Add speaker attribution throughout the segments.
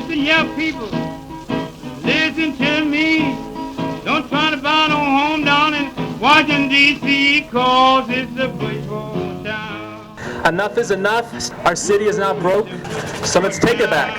Speaker 1: Listen, young people, listen to me. Don't try to buy no home down in Washington, D.C., cause it's a baseball town.
Speaker 2: Enough is enough. Our city is now broke, so let's take it back.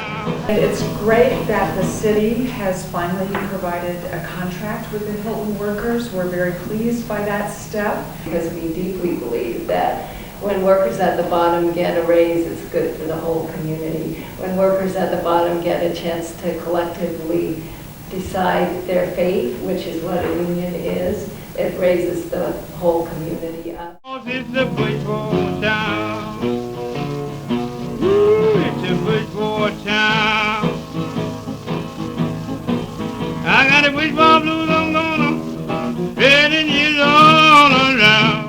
Speaker 3: It's great that the city has finally provided a contract with the Hilton workers. We're very pleased by that step.
Speaker 4: Because we deeply believe that when workers at the bottom get a raise, it's good for the whole community. When workers at the bottom get a chance to collectively decide their fate, which is what a union is, it raises the whole community up.
Speaker 1: It's a baseball town. Ooh, it's a baseball town. I got a baseball blues, I'm gonna spread it all around.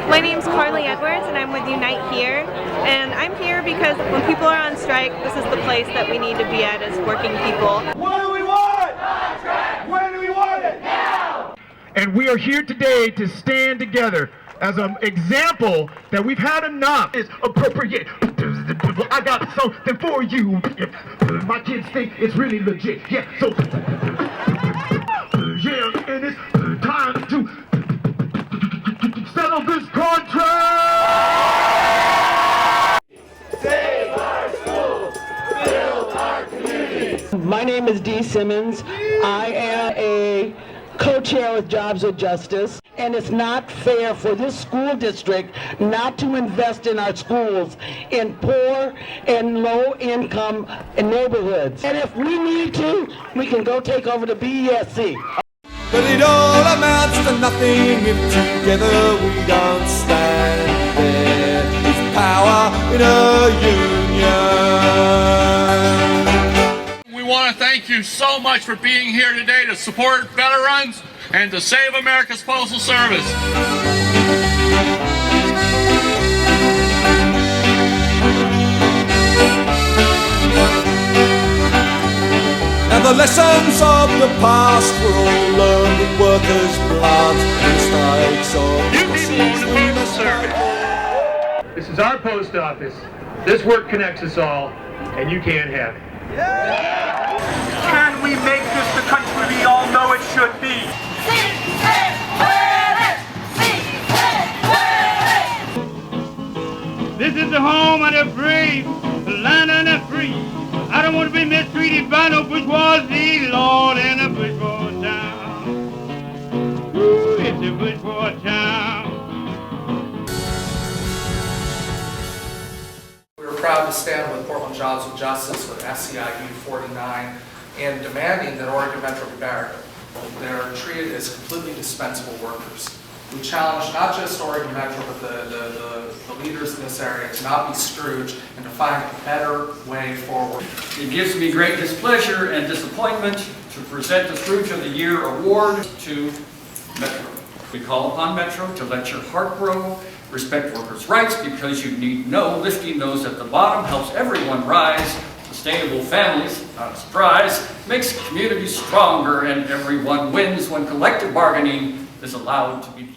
Speaker 5: My name's Carly Edwards and I'm with Unite Here, and I'm here because when people are on strike, this is the place that we need to be at as working people.
Speaker 6: What do we want? Contract! When do we want it? Now!
Speaker 7: And we are here today to stand together as an example that we've had enough. It's appropriate. I got something for you. My kids think it's really legit. Yeah, so yeah, and it's time to settle this contract.
Speaker 6: Save our schools, build our communities.
Speaker 8: My name is Dee Simmons. I am a co-chair with Jobs with Justice, and it's not fair for this school district not to invest in our schools in poor and low-income neighborhoods. And if we need to, we can go take over the BESC.
Speaker 6: But it all amounts to nothing if together we don't stand. There is power in a union.
Speaker 9: We want to thank you so much for being here today to support veterans and to save America's Postal Service.
Speaker 6: And the lessons of the past were all learned in workers' blood. Mistakes of
Speaker 9: You people own the Postal Service.
Speaker 7: This is our post office. This work connects us all, and you can't have it.
Speaker 10: Can we make this the country we all know it should be?
Speaker 1: This is the home of the brave, the land of the free. I don't want to be mistreated by no bourgeoisie, Lord, in a baseball town. Ooh, it's a baseball town.
Speaker 11: We were proud to stand with Portland Jobs with Justice, with SEIU 49, and demanding that Oregon Metro Barrett, they're treated as completely dispensable workers. We challenge not just Oregon Metro, but the leaders in this area to not be Scrooge and to find a better way forward.
Speaker 12: It gives me great displeasure and disappointment to present the Scrooge of the Year award to Metro. We call upon Metro to let your heart grow, respect workers' rights, because you need know lifting those at the bottom helps everyone rise. Sustainable families, not a surprise, makes communities stronger, and everyone wins when collective bargaining is allowed to begin.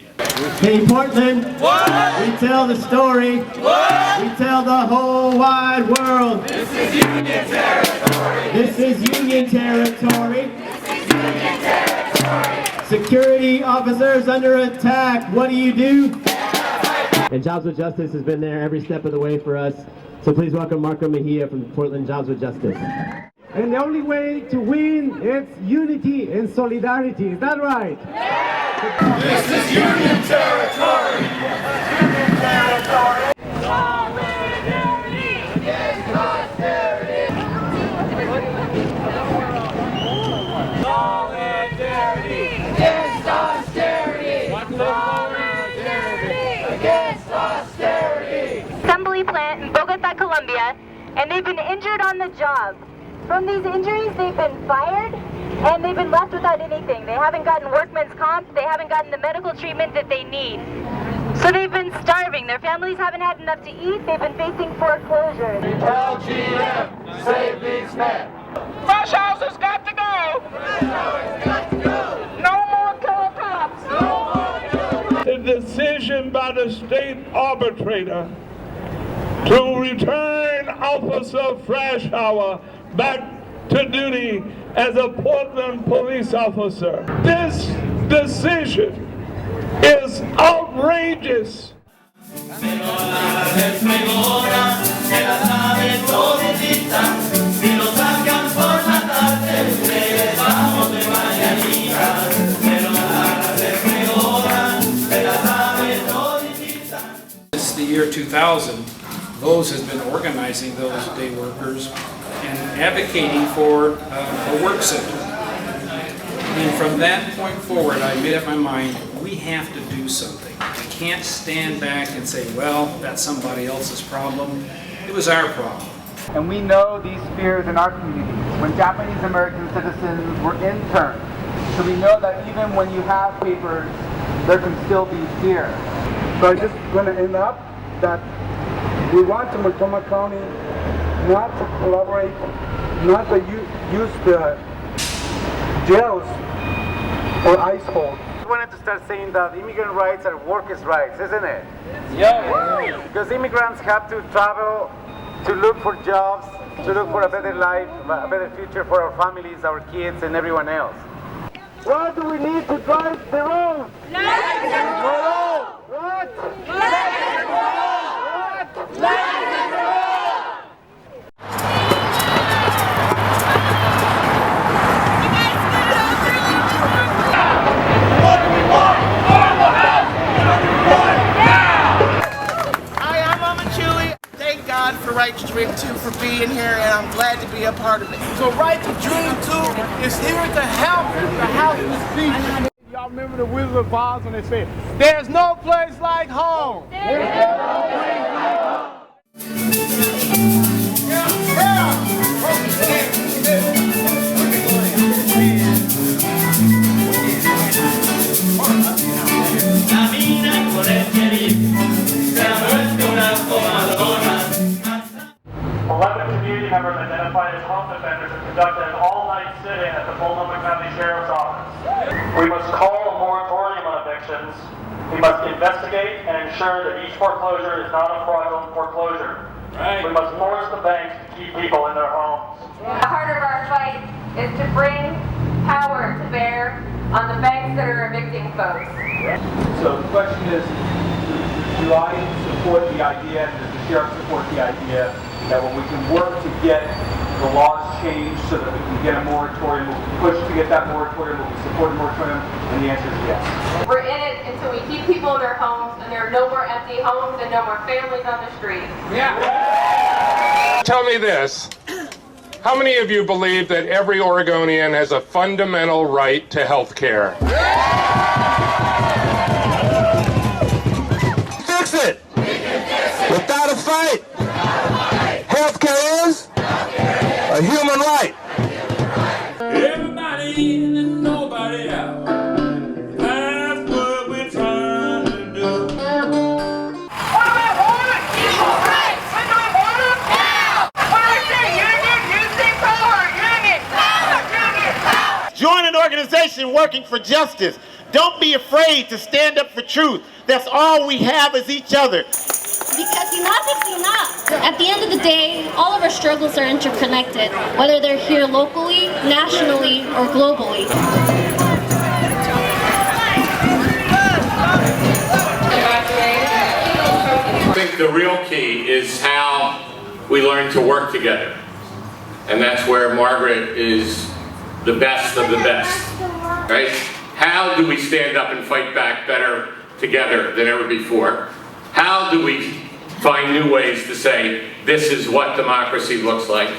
Speaker 13: Hey Portland, what? We tell the story, what? We tell the whole wide world.
Speaker 6: This is Union territory.
Speaker 13: This is Union territory.
Speaker 6: This is Union territory.
Speaker 13: Security officers under attack, what do? And Jobs with Justice has been there every step of the way for us. So please welcome Marco Mejia from Portland Jobs with Justice.
Speaker 14: And the only way to win is unity and solidarity. Is that right?
Speaker 6: This is Union territory. Union territory. Solidarity against austerity. Solidarity against austerity. Solidarity against austerity.
Speaker 15: Assembly plant in Bogota, Colombia, and they've been injured on the job. From these injuries, they've been fired, and they've been left without anything. They haven't gotten workman's comp, they haven't gotten the medical treatment that they need. So they've been starving. Their families haven't had enough to eat. They've been facing foreclosure.
Speaker 6: Tell GM, save these men.
Speaker 10: Fresh House has got to go!
Speaker 6: Fresh House has got to go!
Speaker 10: No more killer cops!
Speaker 6: No more killer cops!
Speaker 16: The decision by the state arbitrator to return Officer Freischauer back to duty as a Portland police officer. This decision is outrageous.
Speaker 17: Since the year 2000, Lowe's has been organizing those day workers and advocating for a work center. And from that point forward, I made up my mind, we have to do something. We can't stand back and say, well, that's somebody else's problem. It was our problem.
Speaker 18: And we know these fears in our communities. When Japanese American citizens were interned, so we know that even when you have papers, there can still be fear.
Speaker 14: So I just going to end up that we want to Multnomah County not to collaborate, not to use the jails or ICE holds.
Speaker 18: We wanted to start saying that immigrant rights are workers' rights, isn't it?
Speaker 14: Yeah.
Speaker 18: Because immigrants have to travel to look for jobs, to look for a better life, a better future for our families, our kids, and everyone else.
Speaker 14: Why do we need to drive the road? What?
Speaker 19: For Right to Dream 2 for being here, and I'm glad to be a part of it. So Right to Dream 2 is here to help the houseless people.
Speaker 14: Y'all remember the Wizard of Oz when they say, "There's no place like home." There's no place like home.
Speaker 20: Community members identified as home defenders have conducted an all-night sit-in at the Multnomah County Sheriff's Office. We must call a moratorium on evictions. We must investigate and ensure that each foreclosure is not a fraudulent foreclosure. Right. We must force the banks to keep people in their homes.
Speaker 15: The heart of our fight is to bring power to bear on the banks that are evicting folks.
Speaker 18: So the question is, do I support the idea, and does the sheriff support the idea that when we can work to get the laws changed so that we can get a moratorium, we'll push to get that moratorium, we'll support a moratorium, and the answer is yes.
Speaker 15: We're in it until we keep people in their homes, and there are no more empty homes and no more families on the street.
Speaker 21: Yeah. Tell me this. How many of you believe that every Oregonian has a fundamental right to health care?
Speaker 6: Fix it! Without a fight! Healthcare is a human right.
Speaker 16: Everybody in and nobody out. That's what we're trying to do. What do we want? Equal rights. When do we want them? Now. What do we say? Union power. Union power.
Speaker 22: Join an organization working for justice. Don't be afraid to stand up for truth. That's all we have is each other.
Speaker 23: Because enough is enough. At the end of the day, all of our struggles are interconnected, whether they're here locally, nationally, or globally.
Speaker 9: I think the real key is how we learn to work together. And that's where Margaret is the best of the best, right? How do we stand up and fight back better together than ever before? How do we find new ways to say, this is what democracy looks like?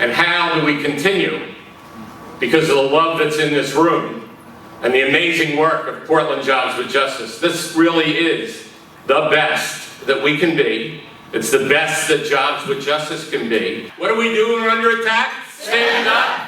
Speaker 9: And how do we continue, because of the love that's in this room and the amazing work of Portland Jobs with Justice, this really is the best that we can be. It's the best that Jobs with Justice can be. What do we do when we're under attack? Stand up.